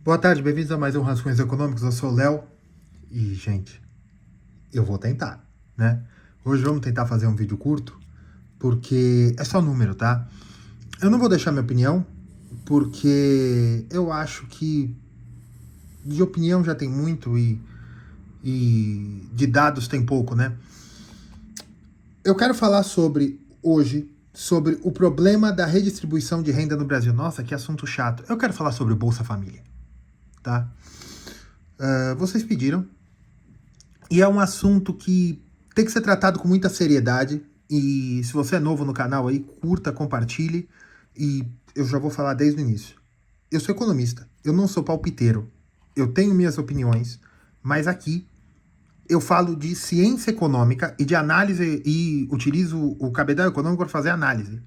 Boa tarde, bem-vindos a mais um Rascunhos Econômicos. Eu sou o Léo e, gente, eu vou tentar, né? Hoje vamos tentar fazer um vídeo curto, porque é só número, tá? Eu não vou deixar minha opinião, porque eu acho que de opinião já tem muito e de dados tem pouco, né? Eu quero falar hoje sobre o problema da redistribuição de renda no Brasil. Nossa, que assunto chato. Eu quero falar sobre o Bolsa Família, tá? Vocês pediram, e é um assunto que tem que ser tratado com muita seriedade. E se você é novo no canal aí, curta, compartilhe. E eu já vou falar desde o início. Eu sou economista, eu não sou palpiteiro. Eu tenho minhas opiniões, mas aqui eu falo de ciência econômica e de análise e utilizo o cabedal econômico para fazer análise,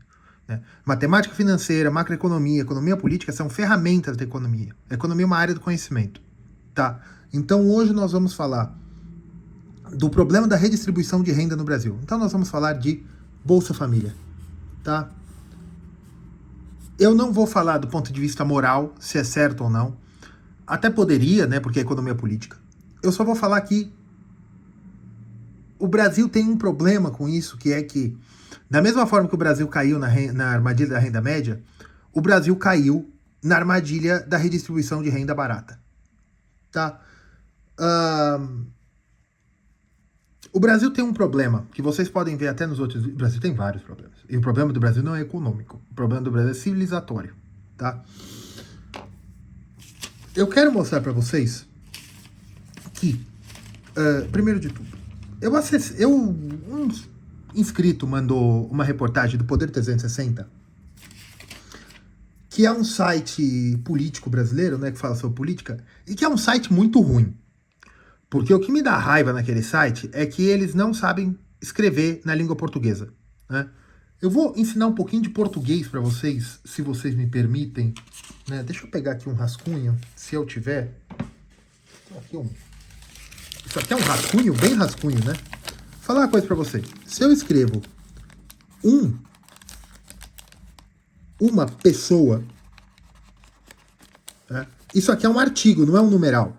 né? Matemática financeira, macroeconomia, economia política são ferramentas da economia. A economia é uma área do conhecimento, tá? Então hoje nós vamos falar do problema da redistribuição de renda no Brasil. Então nós vamos falar de Bolsa Família, tá? Eu não vou falar do ponto de vista moral, se é certo ou não. Até poderia, né, porque é economia política. Eu só vou falar que o Brasil tem um problema com isso, que é que, da mesma forma que o Brasil caiu na armadilha da renda média, o Brasil caiu na armadilha da redistribuição de renda barata, tá? O Brasil tem um problema, que vocês podem ver até nos outros... O Brasil tem vários problemas. E o problema do Brasil não é econômico. O problema do Brasil é civilizatório, tá? Eu quero mostrar para vocês que, primeiro de tudo, um inscrito mandou uma reportagem do Poder 360, que é um site político brasileiro, né, que fala sobre política, e que é um site muito ruim. Porque o que me dá raiva naquele site é que eles não sabem escrever na língua portuguesa, né? Eu vou ensinar um pouquinho de português para vocês, se vocês me permitem, né? Deixa eu pegar aqui um rascunho, se eu tiver. Isso aqui é um rascunho, bem rascunho, né? Vou falar uma coisa para vocês. Se eu escrevo uma pessoa, né? Isso aqui é um artigo, não é um numeral.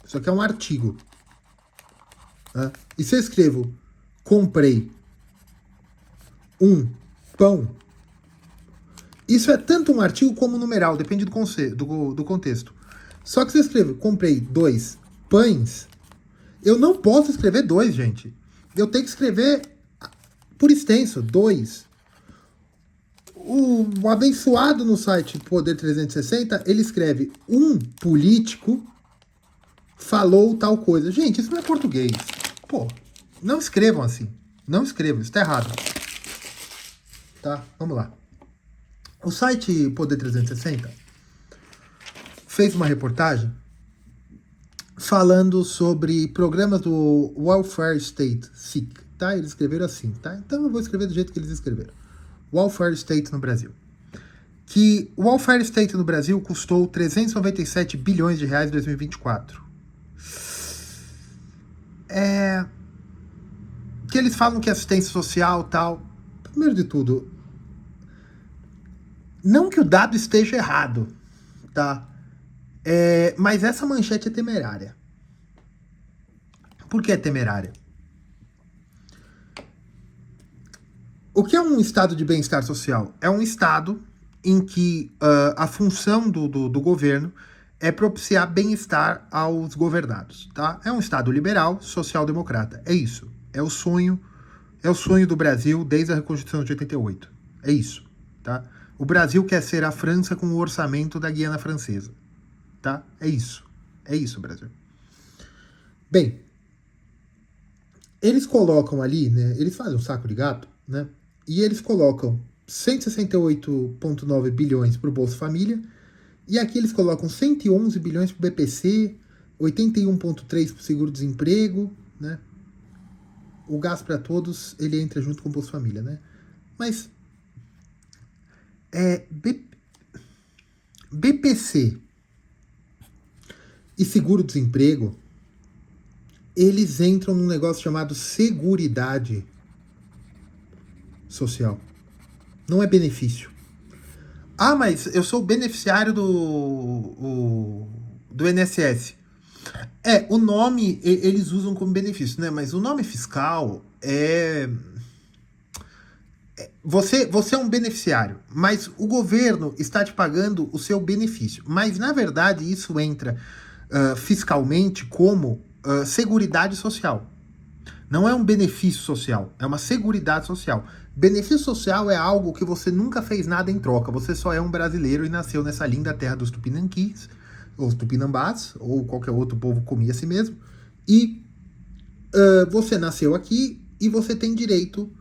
Isso aqui é um artigo. Né? E se eu escrevo comprei um pão, isso é tanto um artigo como um numeral, depende do contexto. Só que se eu escrevo comprei 2 pães, eu não posso escrever 2, gente. Eu tenho que escrever por extenso, 2. O abençoado no site Poder 360, ele escreve um político falou tal coisa. Gente, isso não é português. Pô, não escrevam assim. Não escrevam, isso tá errado. Tá, vamos lá. O site Poder 360 fez uma reportagem falando sobre programas do Welfare State, SIC, tá? Eles escreveram assim, tá? Então eu vou escrever do jeito que eles escreveram. Welfare State no Brasil. Que o Welfare State no Brasil custou 397 bilhões de reais em 2024. Que eles falam que assistência social tal. Primeiro de tudo, não que o dado esteja errado, tá? Mas essa manchete é temerária. Por que é temerária? O que é um estado de bem-estar social? É um estado em que a função do governo é propiciar bem-estar aos governados, tá? É um estado liberal, social-democrata. É isso. É o sonho do Brasil desde a Reconstituição de 88. É isso, tá? O Brasil quer ser a França com o orçamento da Guiana Francesa, tá? É isso. É isso, Brasil. Bem, eles colocam ali, né? Eles fazem um saco de gato, né? E eles colocam 168,9 bilhões para o Bolsa Família. E aqui eles colocam 111 bilhões para o BPC, 81,3 para o seguro-desemprego, né? O gasto para todos, ele entra junto com o Bolsa Família, né? Mas BPC e seguro-desemprego, eles entram num negócio chamado Seguridade Social. Não é benefício. Ah, mas eu sou beneficiário do INSS. O nome eles usam como benefício, né? Mas o nome fiscal Você é um beneficiário, mas o governo está te pagando o seu benefício. Mas, na verdade, isso entra fiscalmente como seguridade social. Não é um benefício social, é uma seguridade social. Benefício social é algo que você nunca fez nada em troca. Você só é um brasileiro e nasceu nessa linda terra dos tupinanquis, ou tupinambás, ou qualquer outro povo comia a si mesmo. E você nasceu aqui e você tem direito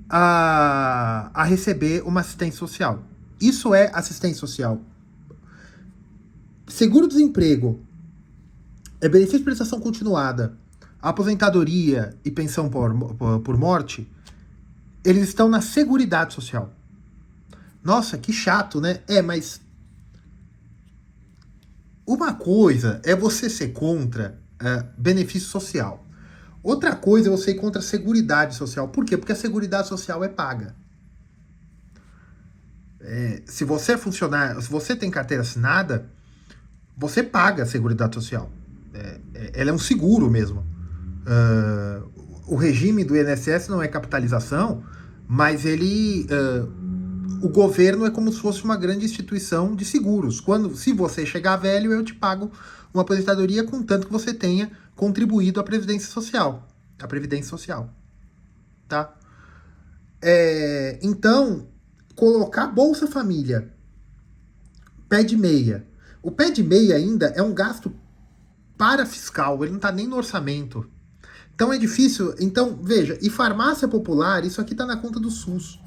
a receber uma assistência social. Isso é assistência social. Seguro-desemprego é benefício de prestação continuada, aposentadoria e pensão por morte, eles estão na Seguridade Social. Nossa, que chato, né? Mas uma coisa é você ser contra benefício social. Outra coisa é você ir contra a Seguridade Social. Por quê? Porque a Seguridade Social é paga. Se você é funcionário, se você tem carteira assinada, você paga a Seguridade Social. Ela é um seguro mesmo. O regime do INSS não é capitalização, mas o governo é como se fosse uma grande instituição de seguros. Se você chegar velho, eu te pago uma aposentadoria contanto que você tenha contribuído à Previdência Social. A Previdência Social. Tá? Então, colocar Bolsa Família, pé de meia. O pé de meia ainda é um gasto para fiscal, ele não está nem no orçamento. Então é difícil. Então, veja, e farmácia popular, isso aqui está na conta do SUS.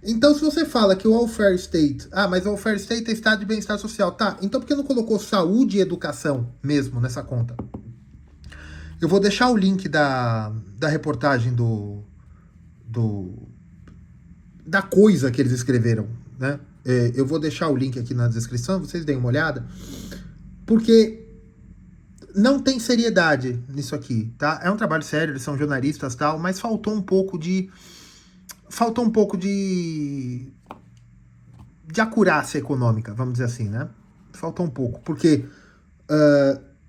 Então, se você fala que o welfare state... mas o welfare state é estado de bem-estar social. Tá, então por que não colocou saúde e educação mesmo nessa conta? Eu vou deixar o link da reportagem da coisa que eles escreveram, né? Eu vou deixar o link aqui na descrição, vocês deem uma olhada. Porque não tem seriedade nisso aqui, tá? É um trabalho sério, eles são jornalistas e tal, mas faltou um pouco de acurácia econômica, vamos dizer assim, né? Faltou um pouco, porque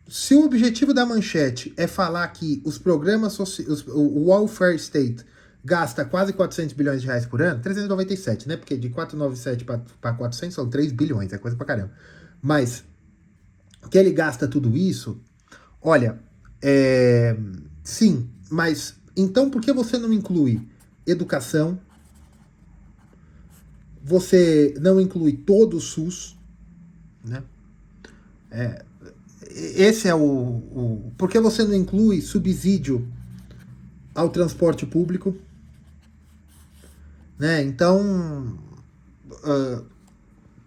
se o objetivo da manchete é falar que os programas sociais, o welfare state gasta quase 400 bilhões de reais por ano, 397, né? Porque de 497 para 400 são 3 bilhões, é coisa pra caramba. Mas que ele gasta tudo isso, olha, sim, mas então por que você não inclui educação? Você não inclui todo o SUS, né? Esse é por que você não inclui subsídio ao transporte público? Né? Então,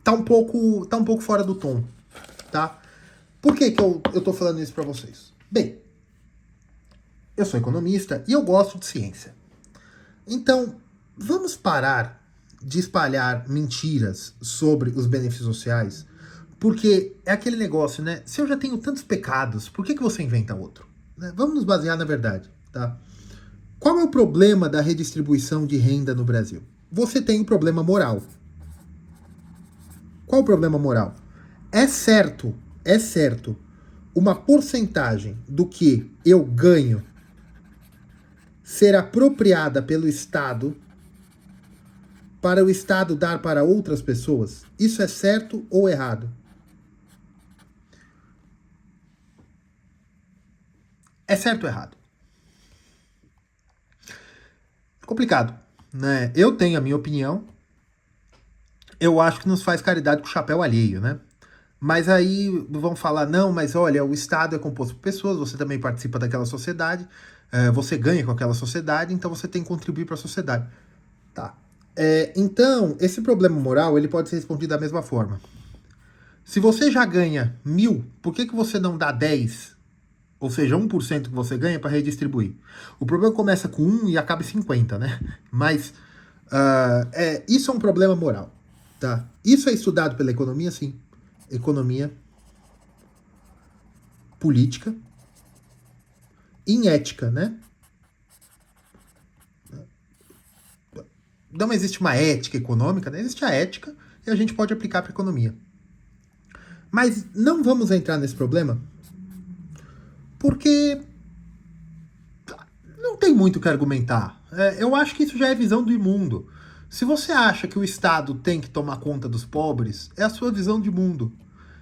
tá um pouco fora do tom, tá? Por que eu tô falando isso para vocês? Bem, eu sou economista e eu gosto de ciência. Então, vamos parar de espalhar mentiras sobre os benefícios sociais, porque é aquele negócio, né? Se eu já tenho tantos pecados, por que você inventa outro? Né? Vamos nos basear na verdade, tá? Qual é o problema da redistribuição de renda no Brasil? Você tem um problema moral. Qual o problema moral? É certo, uma porcentagem do que eu ganho ser apropriada pelo Estado para o Estado dar para outras pessoas? Isso é certo ou errado? É certo ou errado? Complicado, né? Eu tenho a minha opinião. Eu acho que nos faz caridade com o chapéu alheio, né? Mas aí vão falar, não, mas olha, o Estado é composto por pessoas, você também participa daquela sociedade, você ganha com aquela sociedade, então você tem que contribuir para a sociedade. Tá. Então, esse problema moral, ele pode ser respondido da mesma forma. Se você já ganha 1.000, por que você não dá 10? Ou seja, 1% que você ganha para redistribuir. O problema começa com 1 e acaba em 50, né? Mas isso é um problema moral. Tá? Isso é estudado pela economia, sim. Economia, política, em ética, né? Não existe uma ética econômica, né? Existe a ética e a gente pode aplicar para a economia. Mas não vamos entrar nesse problema, porque não tem muito o que argumentar. Eu acho que isso já é visão do mundo. Se você acha que o Estado tem que tomar conta dos pobres, é a sua visão de mundo.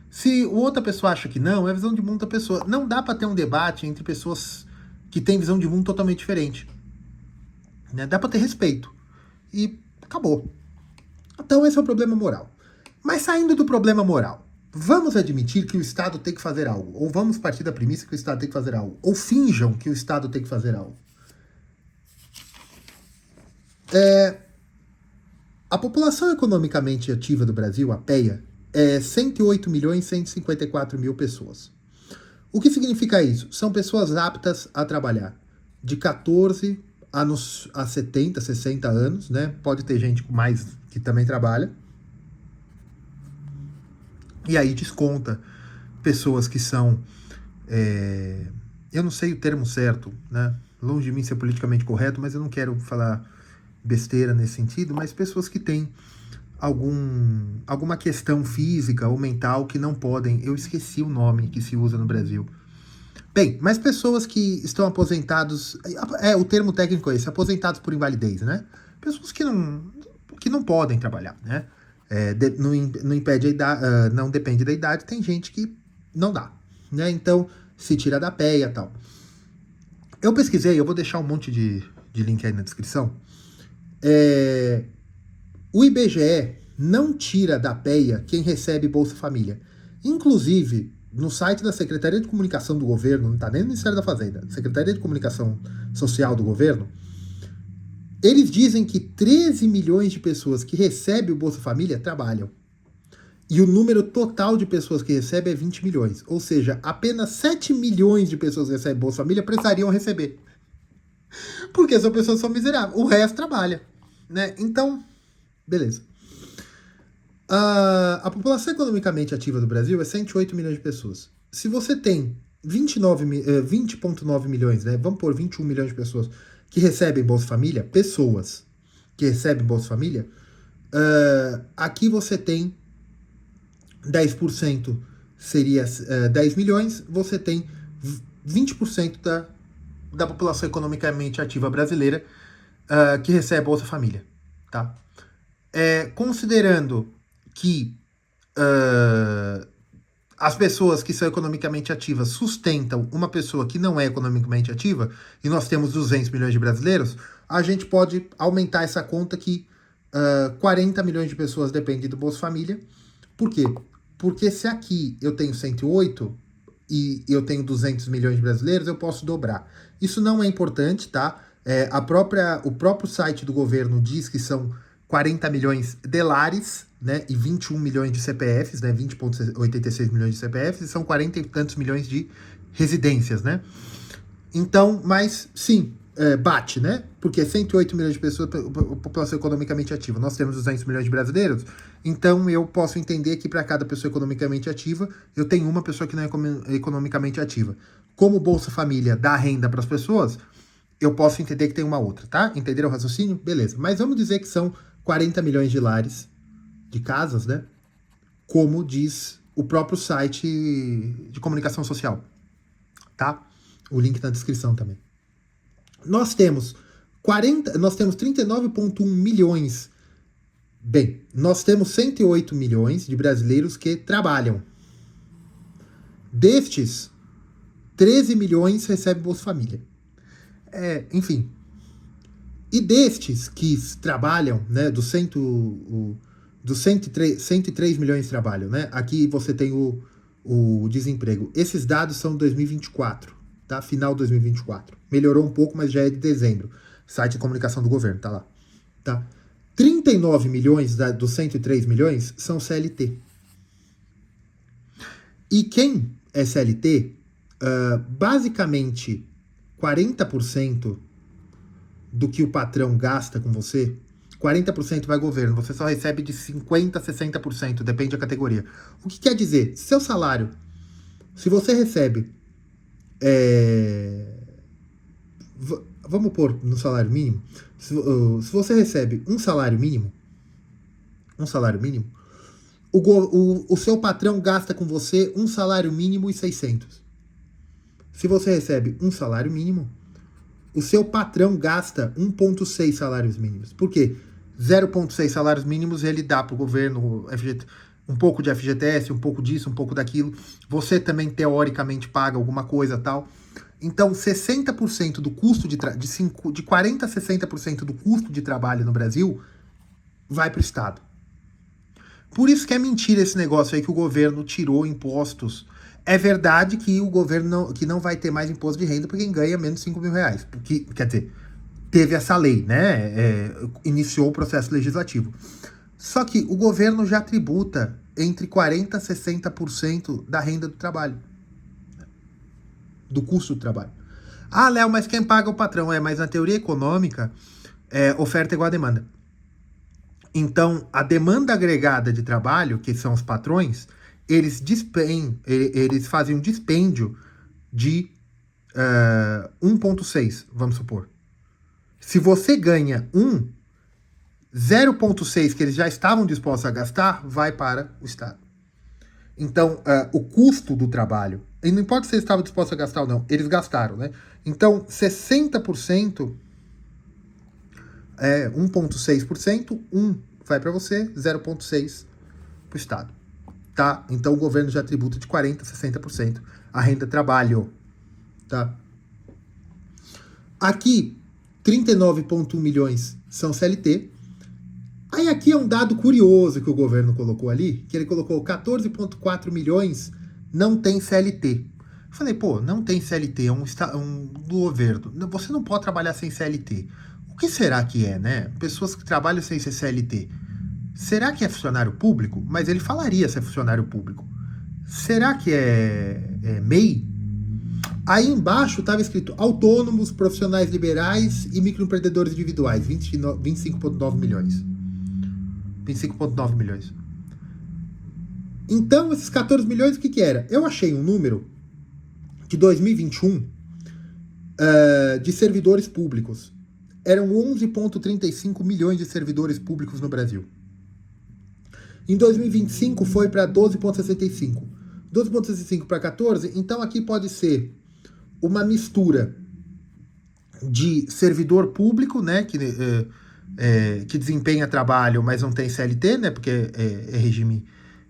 Se outra pessoa acha que não, é a visão de mundo da pessoa. Não dá para ter um debate entre pessoas que têm visão de mundo totalmente diferente. Né? Dá para ter respeito. E acabou. Então esse é o problema moral. Mas saindo do problema moral, vamos admitir que o Estado tem que fazer algo. Ou vamos partir da premissa que o Estado tem que fazer algo. Ou finjam que o Estado tem que fazer algo. A população economicamente ativa do Brasil, a PEA, é 108 milhões e 154 mil pessoas. O que significa isso? São pessoas aptas a trabalhar de 14 a 70, 60 anos, né? Pode ter gente com mais que também trabalha. E aí desconta pessoas que são... eu não sei o termo certo, né? Longe de mim ser politicamente correto, mas eu não quero falar besteira nesse sentido, mas pessoas que têm alguma questão física ou mental que não podem... Eu esqueci o nome que se usa no Brasil. Bem, mas pessoas que estão aposentados... o termo técnico é esse, aposentados por invalidez, né? Pessoas que não podem trabalhar, né? Não impede a idade, não depende da idade, tem gente que não dá, né? Então, se tira da PEA e tal. Eu pesquisei, eu vou deixar um monte de link aí na descrição. O IBGE não tira da PEA quem recebe Bolsa Família. Inclusive, no site da Secretaria de Comunicação do Governo, não está nem no Ministério da Fazenda, Secretaria de Comunicação Social do Governo, eles dizem que 13 milhões de pessoas que recebem o Bolsa Família trabalham. E o número total de pessoas que recebem é 20 milhões. Ou seja, apenas 7 milhões de pessoas que recebem Bolsa Família precisariam receber. Porque essas pessoas são miseráveis. O resto trabalha. Né? Então, beleza. A população economicamente ativa do Brasil é 108 milhões de pessoas. Se você tem 20,9 milhões, né? Vamos pôr 21 milhões de pessoas que recebem Bolsa Família, pessoas que recebem Bolsa Família, aqui você tem 10% seria 10 milhões, você tem 20% da população economicamente ativa brasileira que recebe Bolsa Família. Tá? Considerando que as pessoas que são economicamente ativas sustentam uma pessoa que não é economicamente ativa, e nós temos 200 milhões de brasileiros, a gente pode aumentar essa conta que 40 milhões de pessoas dependem do Bolsa Família. Por quê? Porque se aqui eu tenho 108 e eu tenho 200 milhões de brasileiros, eu posso dobrar. Isso não é importante, tá? O próprio site do governo diz que são 40 milhões de lares, né, e 21 milhões de CPFs, né, 20,86 milhões de CPFs, e são 40 e tantos milhões de residências, né? Então, mas sim, bate, né? Porque 108 milhões de pessoas, população economicamente ativa. Nós temos 200 milhões de brasileiros, então eu posso entender que para cada pessoa economicamente ativa, eu tenho uma pessoa que não é economicamente ativa. Como Bolsa Família dá renda para as pessoas, eu posso entender que tem uma outra, tá? Entenderam o raciocínio? Beleza. Mas vamos dizer que são 40 milhões de lares, de casas, né? Como diz o próprio site de comunicação social, tá? O link na descrição também. Nós temos 39,1 milhões. Bem, nós temos 108 milhões de brasileiros que trabalham. Destes, 13 milhões recebem Bolsa Família. Enfim. E destes que trabalham, né, dos 103 milhões que trabalham, né? Aqui você tem o desemprego. Esses dados são de 2024, tá? Final de 2024. Melhorou um pouco, mas já é de dezembro. Site de comunicação do governo, tá lá. Tá? 39 milhões dos 103 milhões são CLT. E quem é CLT, basicamente 40% do que o patrão gasta com você, 40% vai governo, você só recebe de 50% a 60%, depende da categoria. O que quer dizer? Seu salário, se você recebe, vamos pôr no salário mínimo, se você recebe um salário mínimo, o seu patrão gasta com você um salário mínimo e 600. Se você recebe um salário mínimo, o seu patrão gasta 1,6 salários mínimos. Por quê? 0,6 salários mínimos ele dá para o governo um pouco de FGTS, um pouco disso, um pouco daquilo. Você também, teoricamente, paga alguma coisa tal. Então, 60% do custo de 40% a 60% do custo de trabalho no Brasil vai para o Estado. Por isso que é mentira esse negócio aí que o governo tirou impostos. É verdade que o governo que não vai ter mais imposto de renda para quem ganha menos de 5 mil reais. Porque, quer dizer, teve essa lei, né? Iniciou o processo legislativo. Só que o governo já tributa entre 40% a 60% da renda do trabalho. Do custo do trabalho. Ah, Léo, mas quem paga é o patrão. Mas na teoria econômica, oferta igual a demanda. Então, a demanda agregada de trabalho, que são os patrões, eles fazem um dispêndio de 1,6, vamos supor. Se você ganha 0,6 que eles já estavam dispostos a gastar, vai para o Estado. Então, o custo do trabalho, e não importa se eles estavam dispostos a gastar ou não, eles gastaram, né? Então, 60% 1,6%, vai para você, 0,6% para o Estado. Tá? Então o governo já tributa de 40% a 60% a renda trabalho. Tá? Aqui, 39,1 milhões são CLT. Aí aqui é um dado curioso que o governo colocou ali, que ele colocou 14,4 milhões não tem CLT. Eu falei, pô, não tem CLT, é um do governo. Você não pode trabalhar sem CLT. O que será que é, né? Pessoas que trabalham sem ser CLT. Será que é funcionário público? Mas ele falaria se é funcionário público. Será que é MEI? Aí embaixo estava escrito autônomos, profissionais liberais e microempreendedores individuais, 25,9 milhões. 25,9 milhões. Então, esses 14 milhões, o que era? Eu achei um número de 2021 de servidores públicos. Eram 11,35 milhões de servidores públicos no Brasil. Em 2025 foi para 12,65. 12,65 para 14, então aqui pode ser uma mistura de servidor público, né, que desempenha trabalho, mas não tem CLT, né, porque é regime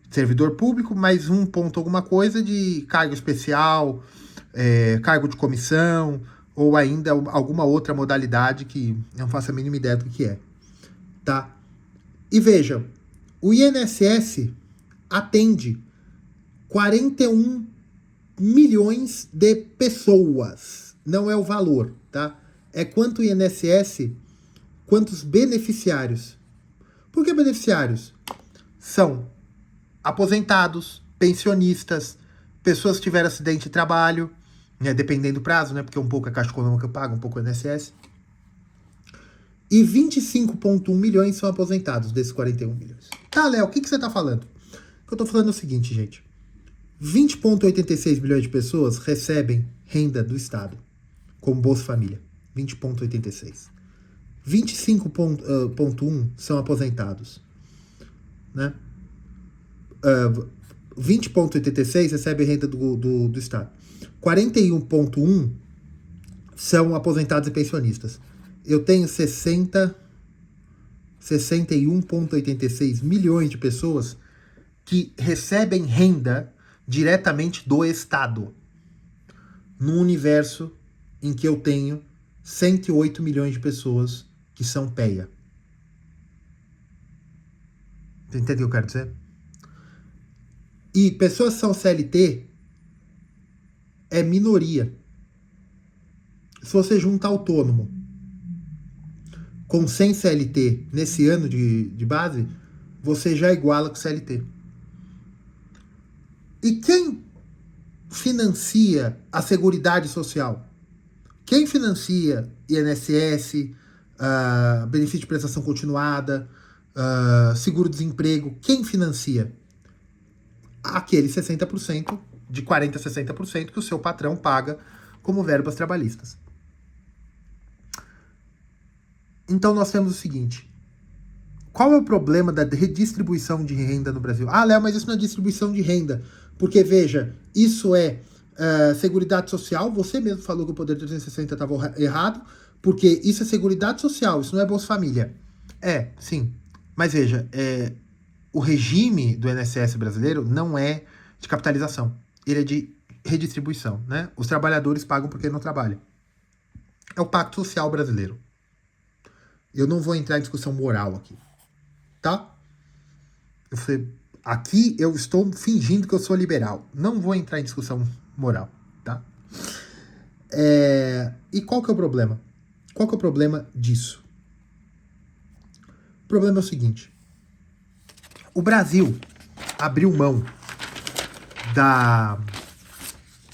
de servidor público, mais um ponto alguma coisa de cargo especial, cargo de comissão, ou ainda alguma outra modalidade que eu não faço a mínima ideia do que é. Tá? E veja, o INSS atende 41 milhões de pessoas. Não é o valor, tá? É quanto o INSS, quantos beneficiários. Por que beneficiários? São aposentados, pensionistas, pessoas que tiveram acidente de trabalho, né, dependendo do prazo, né? Porque um pouco a Caixa Econômica paga, um pouco o INSS. E 25,1 milhões são aposentados desses 41 milhões. Tá, Léo, o que você tá falando? O que eu tô falando é o seguinte, gente. 20,86 milhões de pessoas recebem renda do Estado, como Bolsa Família. 20,86. 25,1 são aposentados. Né? 20,86 recebem renda do Estado. 41,1 são aposentados e pensionistas. Eu tenho 61,86 milhões de pessoas que recebem renda diretamente do Estado. Num universo em que eu tenho 108 milhões de pessoas que são PEA. Você entendeu o que eu quero dizer? E pessoas que são CLT é minoria. Se você junta autônomo com 100 CLT nesse ano de base, você já iguala com CLT. E quem financia a Seguridade Social? Quem financia INSS, benefício de prestação continuada, seguro-desemprego? Quem financia? Aquele 60%, de 40% a 60% que o seu patrão paga como verbas trabalhistas. Então nós temos o seguinte, qual é o problema da redistribuição de renda no Brasil? Ah, Léo, mas isso não é distribuição de renda. Porque, veja, isso é Seguridade Social. Você mesmo falou que o Poder 360 estava errado, porque isso é Seguridade Social, isso não é Bolsa Família. É, sim. Mas veja, o regime do INSS brasileiro não é de capitalização. Ele é de redistribuição, né? Os trabalhadores pagam porque não trabalham. É o Pacto Social brasileiro. Eu não vou entrar em discussão moral aqui, tá? Aqui eu estou fingindo que eu sou liberal. Não vou entrar em discussão moral, tá? E qual que é o problema? Qual que é o problema disso? O problema é o seguinte. O Brasil abriu mão da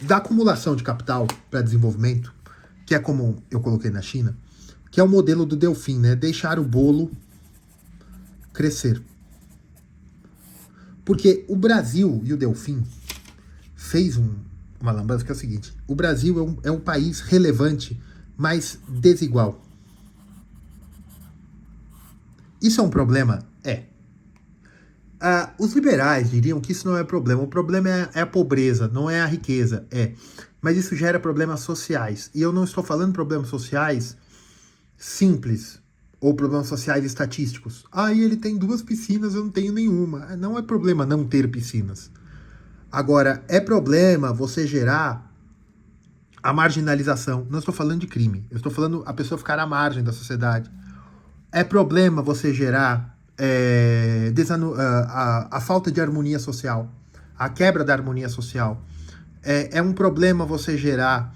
acumulação de capital para desenvolvimento, que é como eu coloquei na China, que é o modelo do Delfim, né? Deixar o bolo crescer. Porque o Brasil e o Delfim fez uma lambança que é o seguinte: o Brasil é um país relevante, mas desigual. Isso é um problema? É. Os liberais diriam que isso não é problema. O problema é a pobreza, não é a riqueza. Mas isso gera problemas sociais. E eu não estou falando problemas sociais simples ou problemas sociais estatísticos. E ele tem 2 piscinas, eu não tenho nenhuma. Não é problema não ter piscinas. Agora, é problema você gerar a marginalização. Não estou falando de crime. Eu estou falando a pessoa ficar à margem da sociedade. É problema você gerar a falta de harmonia social, a quebra da harmonia social. É um problema você gerar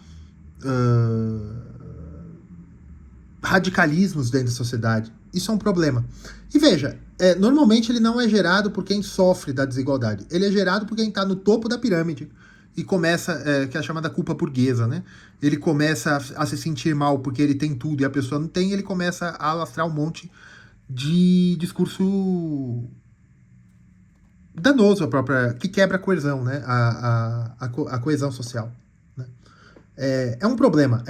radicalismos dentro da sociedade. Isso é um problema. E veja, normalmente ele não é gerado por quem sofre da desigualdade. Ele é gerado por quem está no topo da pirâmide e começa, que é a chamada culpa burguesa, né? Ele começa a se sentir mal porque ele tem tudo e a pessoa não tem, ele começa a alastrar um monte de discurso danoso que quebra a coesão, né? A coesão social. Né? É um problema.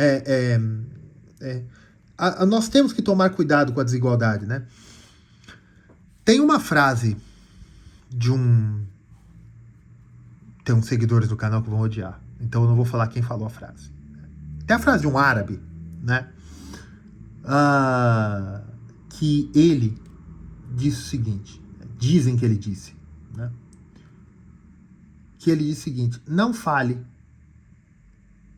Nós temos que tomar cuidado com a desigualdade, né? Tem uma frase de tem uns seguidores do canal que vão odiar, então eu não vou falar quem falou a frase. Tem a frase de um árabe, né? Que ele disse o seguinte, dizem que ele disse, né? Que ele disse o seguinte: não fale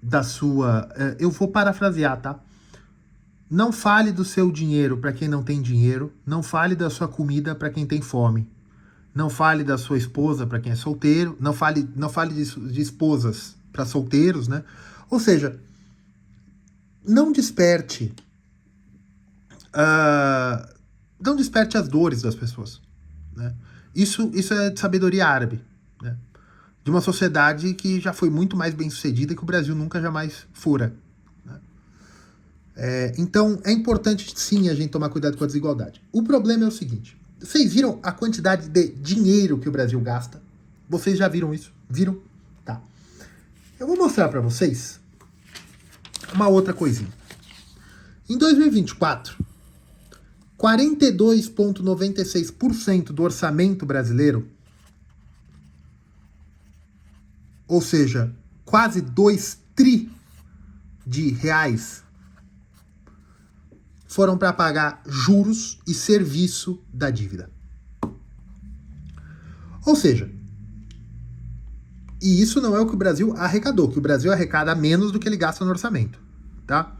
da sua... eu vou parafrasear, tá? Não fale do seu dinheiro para quem não tem dinheiro, não fale da sua comida para quem tem fome, não fale da sua esposa para quem é solteiro, não fale de esposas para solteiros, né? Ou seja, não desperte as dores das pessoas, né? Isso é de sabedoria árabe, né? De uma sociedade que já foi muito mais bem sucedida que o Brasil nunca jamais fora. Né? Então é importante sim a gente tomar cuidado com a desigualdade. O problema é o seguinte: vocês viram a quantidade de dinheiro que o Brasil gasta? Vocês já viram isso? Viram? Tá. Eu vou mostrar para vocês uma outra coisinha. Em 2024, 42,96% do orçamento brasileiro, ou seja, quase 2 tri de reais, foram para pagar juros e serviço da dívida. Ou seja, e isso não é o que o Brasil arrecadou, que o Brasil arrecada menos do que ele gasta no orçamento, tá?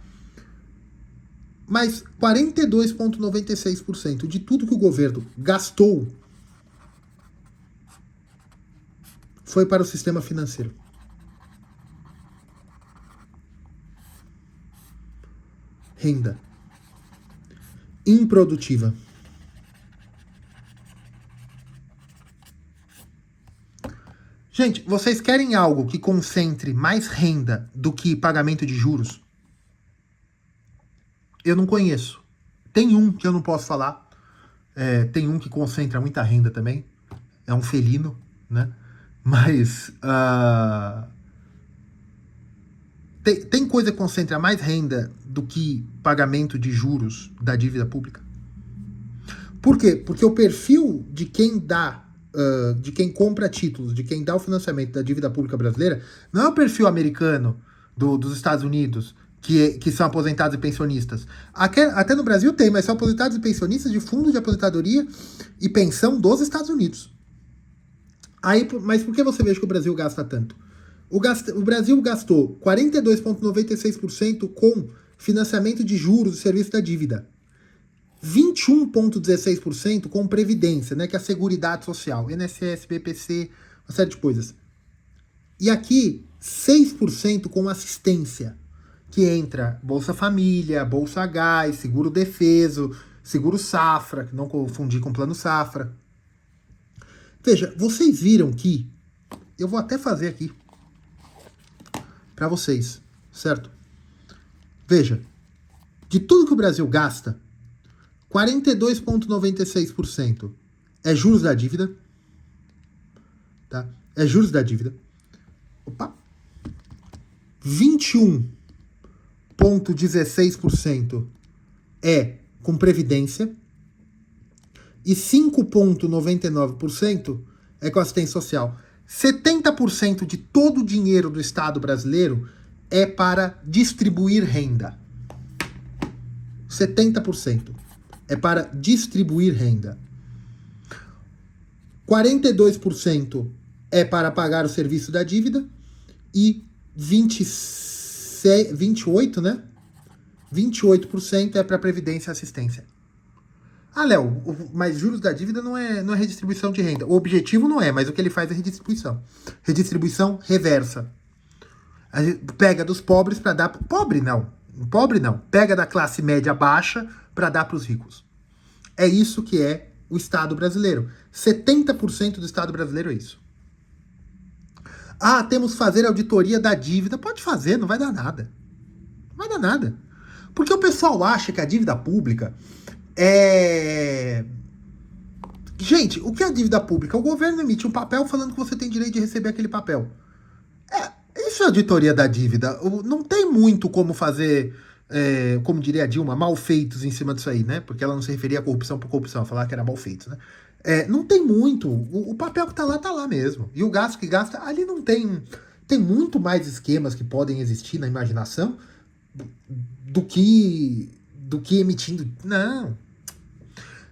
Mas 42,96% de tudo que o governo gastou foi para o sistema financeiro. Renda improdutiva. Gente, vocês querem algo que concentre mais renda do que pagamento de juros? Eu não conheço. Tem um que eu não posso falar. Tem um que concentra muita renda também. É um felino, né? Mas tem coisa que concentra mais renda do que pagamento de juros da dívida pública? Por quê? Porque o perfil de quem dá, de quem compra títulos, de quem dá o financiamento da dívida pública brasileira, não é o perfil americano dos Estados Unidos, que são aposentados e pensionistas. Até no Brasil tem, mas são aposentados e pensionistas de fundo de aposentadoria e pensão dos Estados Unidos. Mas por que você vê que o Brasil gasta tanto? O Brasil gastou 42,96% com financiamento de juros e serviço da dívida. 21,16% com previdência, né, que é a Seguridade Social, INSS, BPC, uma série de coisas. E aqui, 6% com assistência, que entra Bolsa Família, Bolsa Gás, Seguro Defeso, Seguro Safra, que não confundir com Plano Safra. Veja, vocês viram que, eu vou até fazer aqui, para vocês, certo? Veja, de tudo que o Brasil gasta, 42,96% é juros da dívida, tá? É juros da dívida. Opa! 21,16% é com previdência e 5,99% é com assistência social. 70% de todo o dinheiro do Estado brasileiro é para distribuir renda. 70% é para distribuir renda. 42% é para pagar o serviço da dívida e 28%, né? 28% é para previdência e assistência. Ah, Léo, mas juros da dívida não é redistribuição de renda. O objetivo não é, mas o que ele faz é redistribuição. Redistribuição reversa. A gente pega dos pobres para dar... Pobre não. Pega da classe média baixa para dar para os ricos. É isso que é o Estado brasileiro. 70% do Estado brasileiro é isso. Ah, temos que fazer auditoria da dívida. Pode fazer, não vai dar nada. Não vai dar nada. Porque o pessoal acha que a dívida pública é... Gente, o que é a dívida pública? O governo emite um papel falando que você tem direito de receber aquele papel. Isso é auditoria da dívida. Não tem muito como fazer, como diria a Dilma, mal feitos em cima disso aí, né? Porque ela não se referia a corrupção por corrupção, falar que era mal feitos, né? Não tem muito. O papel que tá lá mesmo. E o gasto que gasta, ali não tem. Tem muito mais esquemas que podem existir na imaginação do que emitindo. Não.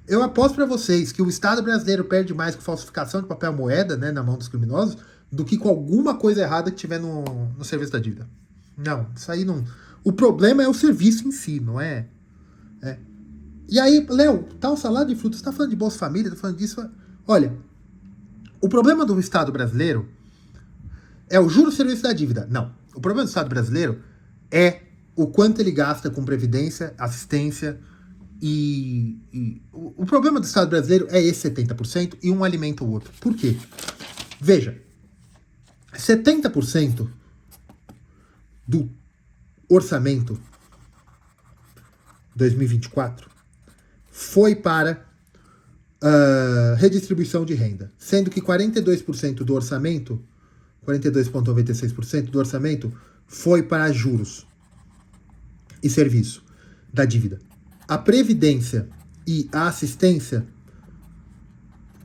Eu aposto para vocês que o Estado brasileiro perde mais com falsificação de papel moeda, né, na mão dos criminosos, do que com alguma coisa errada que tiver no serviço da dívida. Não, isso aí não... O problema é o serviço em si, não é? E aí, Léo, tá o salário de frutas, tá falando de Bolsa Família, tá falando disso... Olha, o problema do Estado brasileiro é o juro serviço da dívida. Não. O problema do Estado brasileiro é o quanto ele gasta com previdência, assistência o problema do Estado brasileiro é esse 70% e um alimenta o outro. Por quê? Veja, 70% do orçamento 2024 foi para redistribuição de renda, sendo que 42% do orçamento, 42,96% do orçamento foi para juros e serviço da dívida. A previdência e a assistência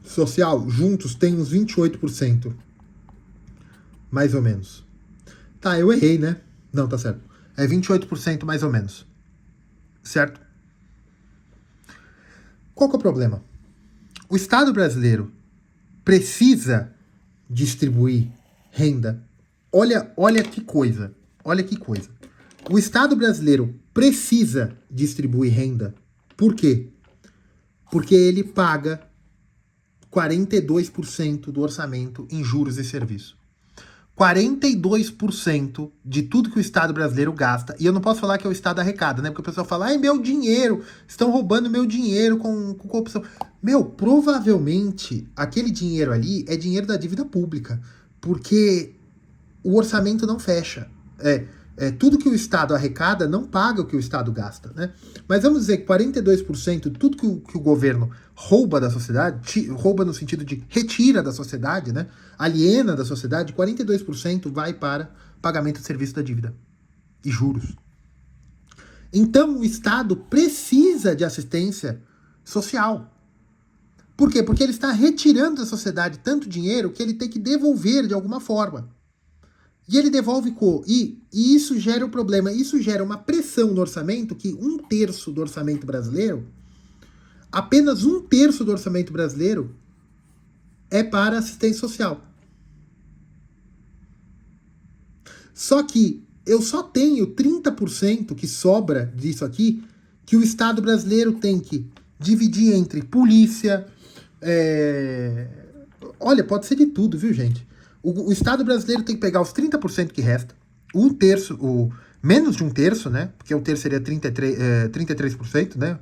social juntos têm uns 28%. Mais ou menos. Tá, eu errei, né? Não, tá certo. É 28% mais ou menos. Certo? Qual que é o problema? O Estado brasileiro precisa distribuir renda. Olha que coisa. Olha que coisa. O Estado brasileiro precisa distribuir renda. Por quê? Porque ele paga 42% do orçamento em juros e serviços. 42% de tudo que o Estado brasileiro gasta, e eu não posso falar que é o Estado arrecada, né? Porque o pessoal fala, ai, meu dinheiro, estão roubando meu dinheiro com corrupção. Meu, provavelmente, aquele dinheiro ali é dinheiro da dívida pública, porque o orçamento não fecha. Tudo que o Estado arrecada não paga o que o Estado gasta, né? Mas vamos dizer que 42% de tudo que o governo rouba da sociedade, rouba no sentido de retira da sociedade, né? Aliena da sociedade, 42% vai para pagamento de serviço da dívida e juros. Então o Estado precisa de assistência social. Por quê? Porque ele está retirando da sociedade tanto dinheiro que ele tem que devolver de alguma forma. E ele devolve e isso gera um problema. Isso gera uma pressão no orçamento que 1/3 do orçamento brasileiro, apenas 1/3 do orçamento brasileiro é para assistência social. Só que eu só tenho 30% que sobra disso aqui, que o Estado brasileiro tem que dividir entre polícia. Olha, pode ser de tudo, viu, gente? O Estado brasileiro tem que pegar os 30% que resta, 1/3, menos de 1/3, né? Porque 1/3 seria 33%, né?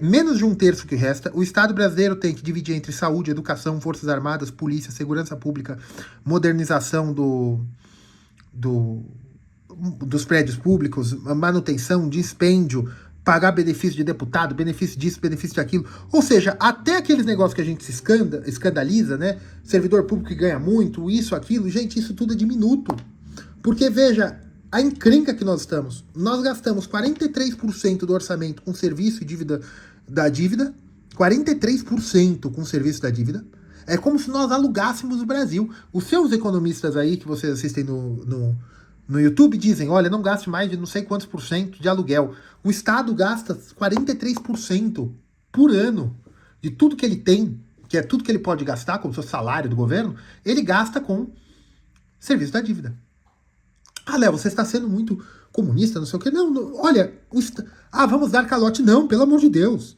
Menos de 1/3 que resta, o Estado brasileiro tem que dividir entre saúde, educação, forças armadas, polícia, segurança pública, modernização dos prédios públicos, manutenção, dispêndio, pagar benefício de deputado, benefício disso, benefício daquilo. Ou seja, até aqueles negócios que a gente se escandaliza, né? Servidor público que ganha muito, isso, aquilo. Gente, isso tudo é diminuto. Porque, veja, a encrenca que nós estamos. Nós gastamos 43% do orçamento com serviço e dívida da dívida, 43% com serviço da dívida. É como se nós alugássemos o Brasil. Os seus economistas aí, que vocês assistem no YouTube, dizem, olha, não gaste mais de não sei quantos por cento de aluguel. O Estado gasta 43% por ano de tudo que ele tem, que é tudo que ele pode gastar, como seu salário do governo, ele gasta com serviço da dívida. Ah, Léo, você está sendo muito comunista, não sei o quê. Não, olha, vamos dar calote. Não, pelo amor de Deus.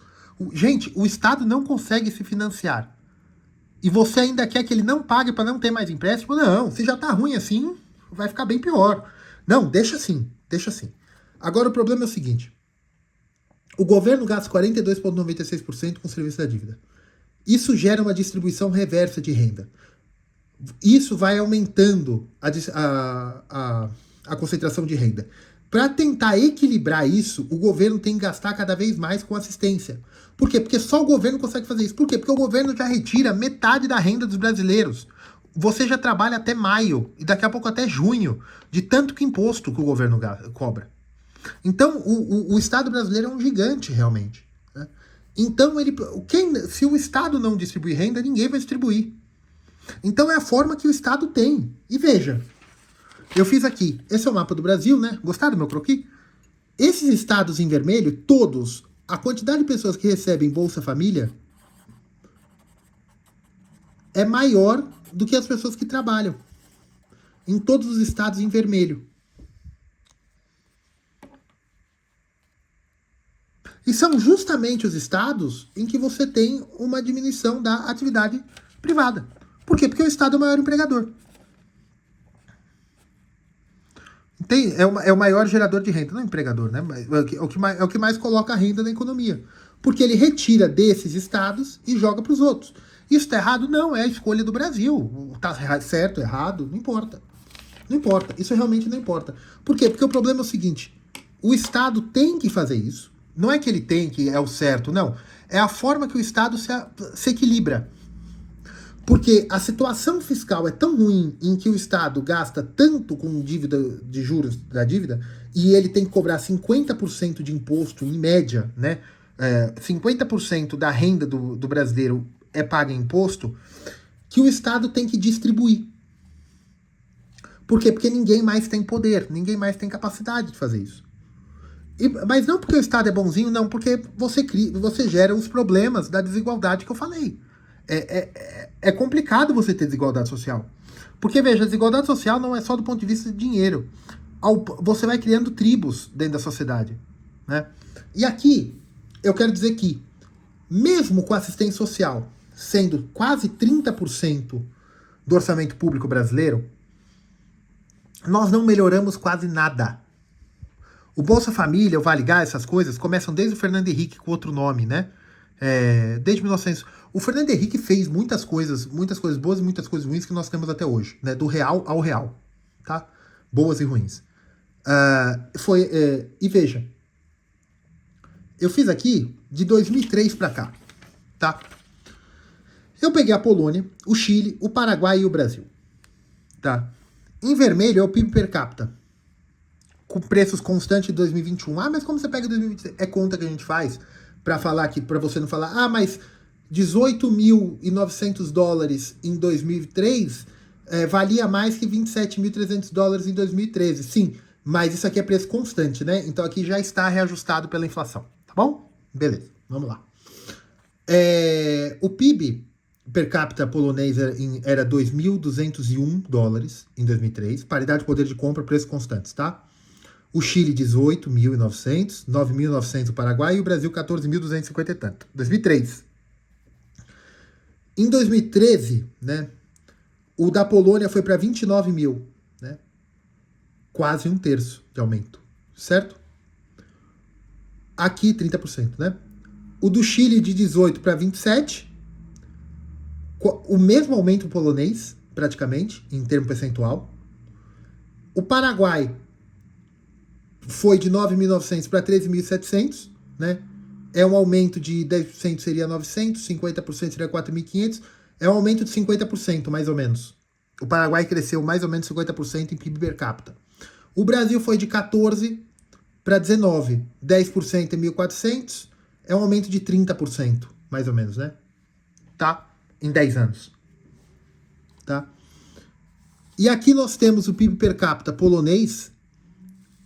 Gente, o Estado não consegue se financiar. E você ainda quer que ele não pague para não ter mais empréstimo? Não, se já tá ruim assim, vai ficar bem pior. Não, deixa assim, deixa assim. Agora o problema é o seguinte. O governo gasta 42,96% com o serviço da dívida. Isso gera uma distribuição reversa de renda. Isso vai aumentando a concentração de renda. Para tentar equilibrar isso, o governo tem que gastar cada vez mais com assistência. Por quê? Porque só o governo consegue fazer isso. Por quê? Porque o governo já retira metade da renda dos brasileiros. Você já trabalha até maio e daqui a pouco até junho, de tanto que imposto que o governo cobra. Então, o Estado brasileiro é um gigante, realmente. Né? Então, se o Estado não distribuir renda, ninguém vai distribuir. Então, é a forma que o Estado tem. E veja, eu fiz aqui, esse é o mapa do Brasil, né? Gostaram do meu croquis? Esses estados em vermelho, todos, a quantidade de pessoas que recebem Bolsa Família é maior do que as pessoas que trabalham. Em todos os estados em vermelho. E são justamente os estados em que você tem uma diminuição da atividade privada. Por quê? Porque o Estado é o maior empregador. É o maior gerador de renda, não é empregador, né? É o que mais coloca a renda na economia. Porque ele retira desses estados e joga para os outros. Isso está errado? Não, é a escolha do Brasil. Está certo, errado, não importa. Não importa, isso realmente não importa. Por quê? Porque o problema é o seguinte, o Estado tem que fazer isso. Não é que ele tem, que é o certo, não. É a forma que o Estado se equilibra. Porque a situação fiscal é tão ruim em que o Estado gasta tanto com dívida de juros da dívida e ele tem que cobrar 50% de imposto, em média, né? 50% da renda do brasileiro é paga em imposto, que o Estado tem que distribuir. Por quê? Porque ninguém mais tem poder, ninguém mais tem capacidade de fazer isso. Mas não porque o Estado é bonzinho, não, porque você gera os problemas da desigualdade que eu falei. É complicado você ter desigualdade social. Porque, veja, a desigualdade social não é só do ponto de vista de dinheiro. Você vai criando tribos dentro da sociedade. Né? E aqui, eu quero dizer que, mesmo com a assistência social sendo quase 30% do orçamento público brasileiro, nós não melhoramos quase nada. O Bolsa Família, o Vale Gás, essas coisas, começam desde o Fernando Henrique com outro nome, né? Desde 1900. O Fernando Henrique fez muitas coisas boas e muitas coisas ruins que nós temos até hoje, né? Do real ao real, tá? Boas e ruins. E veja, eu fiz aqui de 2003 para cá, tá? Eu peguei a Polônia, o Chile, o Paraguai e o Brasil, tá? Em vermelho é o PIB per capita, com preços constantes de 2021. Mas como você pega 2023? É conta que a gente faz para falar aqui, para você não falar, mas $18.900 em 2003 valia mais que $27.300 em 2013. Sim, mas isso aqui é preço constante, né? Então aqui já está reajustado pela inflação, tá bom? Beleza, vamos lá. O PIB per capita polonês era $2.201 em 2003, paridade de poder de compra, preços constantes, tá? O Chile, 18.900, 9.900 o Paraguai e o Brasil, 14.250 e tanto. 2003. Em 2013, né, o da Polônia foi para 29 mil, né? Quase um terço de aumento, certo? Aqui, 30%, né? O do Chile, de 18 para 27, o mesmo aumento polonês, praticamente, em termo percentual. O Paraguai foi de 9.900 para 13.700, né? É um aumento de 10% seria 900, 50% seria 4.500, é um aumento de 50%, mais ou menos. O Paraguai cresceu mais ou menos 50% em PIB per capita. O Brasil foi de 14 para 19, 10% é 1.400, é um aumento de 30%, mais ou menos, né? Tá? Em 10 anos. Tá? E aqui nós temos o PIB per capita polonês,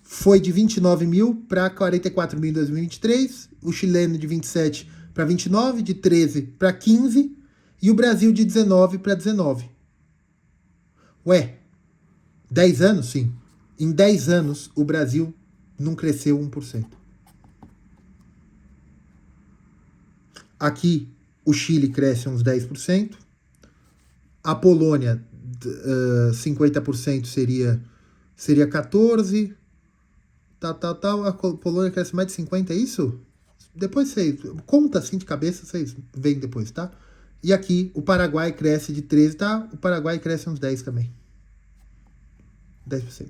foi de 29 mil para 44 mil em 2023, o chileno de 27 para 29, de 13 para 15, e o Brasil de 19 para 19. Ué, 10 anos? Sim. Em 10 anos, o Brasil não cresceu 1%. Aqui, o Chile cresce uns 10%. A Polônia, 50% seria 14%. A Polônia cresce mais de 50%, é isso? Depois vocês, conta assim de cabeça, vocês veem depois, tá? E aqui, o Paraguai cresce de 13%, tá? O Paraguai cresce uns 10% também. 10%,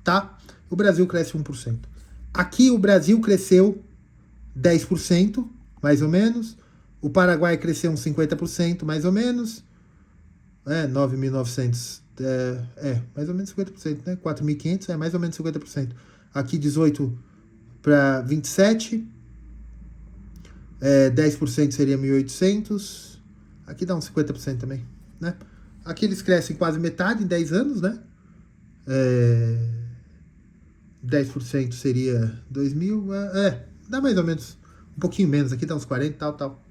tá? O Brasil cresce 1%. Aqui, o Brasil cresceu 10%, mais ou menos. O Paraguai cresceu uns 50%, mais ou menos. 9.900, mais ou menos 50%, né? 4.500, mais ou menos 50%. Aqui 18 para 27, 10% seria 1.800, aqui dá uns 50% também, né? Aqui eles crescem quase metade em 10 anos, né? 10% seria 2.000, dá mais ou menos, um pouquinho menos, aqui dá uns 40, tal,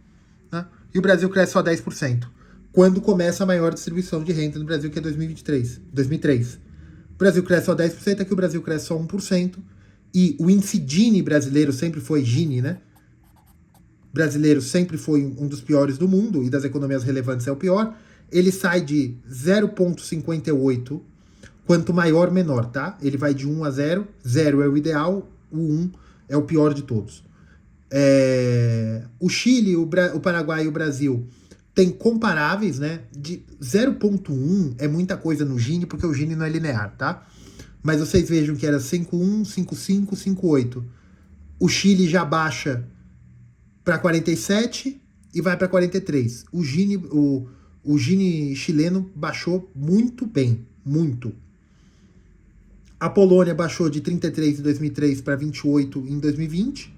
né? E o Brasil cresce só 10%, quando começa a maior distribuição de renda no Brasil, que é 2003. O Brasil cresce só 10%, aqui o Brasil cresce só 1%, e o índice Gini brasileiro sempre foi Gini, né? Brasileiro sempre foi um dos piores do mundo, e das economias relevantes é o pior. Ele sai de 0,58, quanto maior, menor, tá? Ele vai de 1 a 0, 0 é o ideal, o 1 é o pior de todos. O Chile, o Paraguai e o Brasil tem comparáveis, né? De 0,1 é muita coisa no Gini, porque o Gini não é linear, tá? Mas vocês vejam que era 5,1, 5,5, 5,8. O Chile já baixa para 47 e vai para 43. O Gini chileno baixou muito bem, muito. A Polônia baixou de 33 em 2003 para 28 em 2020.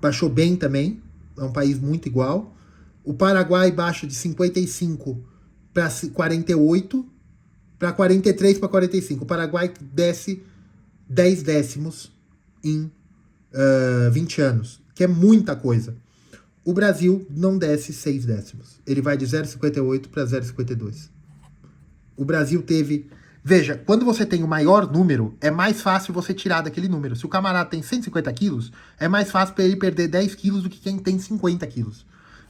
Baixou bem também, é um país muito igual. O Paraguai baixa de 55 para 48, para 43 para 45. O Paraguai desce 10 décimos em 20 anos, que é muita coisa. O Brasil não desce 6 décimos. Ele vai de 0,58 para 0,52. O Brasil teve... Veja, quando você tem o maior número, é mais fácil você tirar daquele número. Se o camarada tem 150 quilos, é mais fácil para ele perder 10 quilos do que quem tem 50 quilos.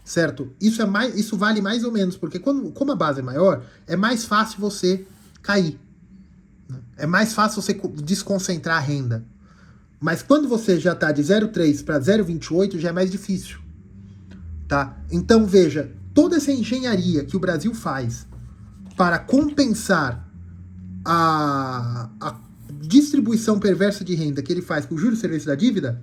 Certo? Isso vale mais ou menos, porque como a base é maior, é mais fácil você cair. É mais fácil você desconcentrar a renda. Mas quando você já está de 0,3 para 0,28, já é mais difícil. Tá? Então, veja, toda essa engenharia que o Brasil faz para compensar a distribuição perversa de renda que ele faz com o juros e serviço da dívida,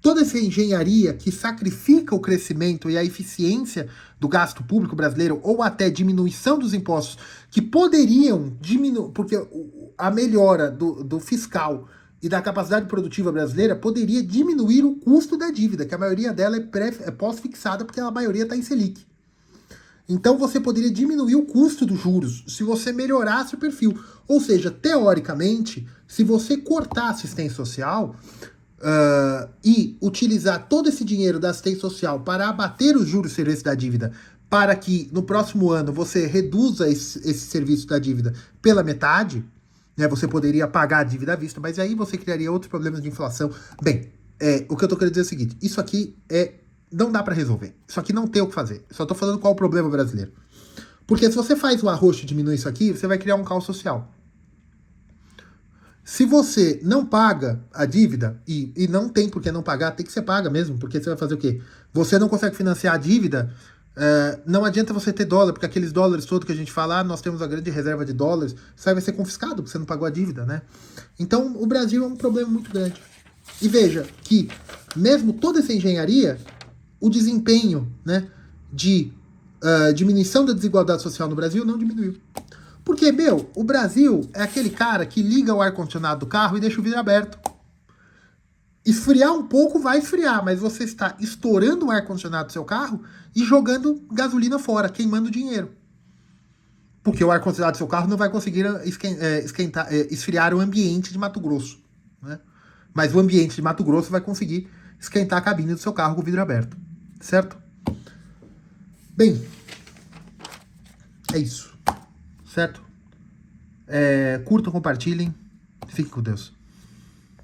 toda essa engenharia que sacrifica o crescimento e a eficiência do gasto público brasileiro, ou até diminuição dos impostos, que poderiam diminuir, porque a melhora do fiscal e da capacidade produtiva brasileira poderia diminuir o custo da dívida, que a maioria dela é pós-fixada, porque a maioria está em Selic. Então você poderia diminuir o custo dos juros se você melhorasse o perfil. Ou seja, teoricamente, se você cortar a assistência social e utilizar todo esse dinheiro da assistência social para abater os juros serviços da dívida, para que no próximo ano você reduza esse serviço da dívida pela metade, né, você poderia pagar a dívida à vista, mas aí você criaria outros problemas de inflação. Bem, o que eu tô querendo dizer é o seguinte, isso aqui não dá para resolver. Isso aqui não tem o que fazer. Só tô falando qual o problema brasileiro. Porque se você faz o arroz e diminui isso aqui, você vai criar um caos social. Se você não paga a dívida, e não tem por que não pagar, tem que ser paga mesmo, porque você vai fazer o quê? Você não consegue financiar a dívida, não adianta você ter dólar, porque aqueles dólares todos que a gente fala, nós temos a grande reserva de dólares, isso aí vai ser confiscado, porque você não pagou a dívida, né? Então, o Brasil é um problema muito grande. E veja que, mesmo toda essa engenharia, o desempenho, né, de diminuição da desigualdade social no Brasil não diminuiu. Porque, o Brasil é aquele cara que liga o ar-condicionado do carro e deixa o vidro aberto. Esfriar um pouco vai esfriar, mas você está estourando o ar-condicionado do seu carro e jogando gasolina fora, queimando dinheiro. Porque o ar-condicionado do seu carro não vai conseguir esfriar o ambiente de Mato Grosso, né? Mas o ambiente de Mato Grosso vai conseguir esquentar a cabine do seu carro com o vidro aberto. Certo? Bem, é isso. Certo? Curtam, compartilhem. Fiquem com Deus.